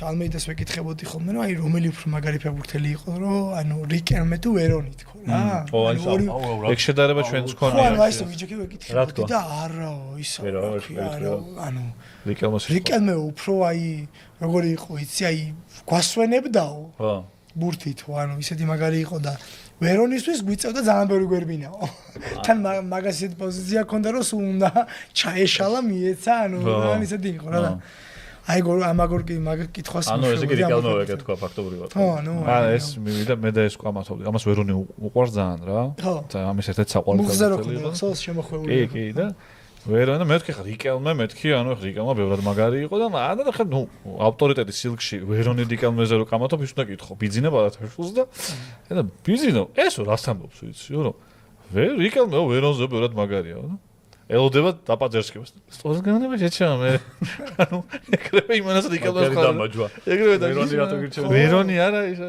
ალმეიდას ვეკითხებოდი ხოლმე, რომ აი რომელი უფრო მაგარი ფეხბურთელი იყო, რომ ანუ რიკერმე თუ ვერონი თქო რა. ეგ შედარება ჩვენც ხო, ქონია. ანუ აი ეს ვიჯეკი ვეკითხებოდი და არაო, ისა. ანუ რიკერმე უფრო აი როგორი იყო, იცი აი გვასვენებდაო. ხო. ბურთით, ანუ ისეთი მაგარი იყო და ვერონისთვის გვიწევდა ძალიან ბევრი გვერბინაო. თან მაგას ისეთი პოზიცია ქონდა, რომ სულ უნდა ჩაეშალა მიეცა, ანუ ან ისეთი იყო რა და აი ამაგორ კითხვას ანუ ესე კი რიკელმე ვეკითხა ფაქტობრივად. ხო, ანუ ეს მივიდა მე და ეს ყამათობდი. ამას ვერონი უყვარს ძალიან რა. და ამის ერთ-ერთი საყვარელი ფეხბურთელი იყო. ხო, შემოხვეული. კი, და ვერონი მეთქი ხა რიკელმე მეთქი, ანუ რიკელმა ბევრად მაგარი იყო და და ხა ნუ ავტორიტეტის სილკში ვერონი რიკელმეზე რო ყამათობ ის უნდა კითხო. ბიძინა ბალათაშვილს და ბიძინო, ესო რას ამბობს ვიციო რომ რიკელმე ვერონზე ბევრად მაგარია და ელოდება დაპაძერსკებას. სწორად განანება შეჩა მე. ანუ ეგრევე იმანას რიკელმას ხარ. ეგრევე და ვერონი რატო გირჩევდა? ვერონი არა ისა.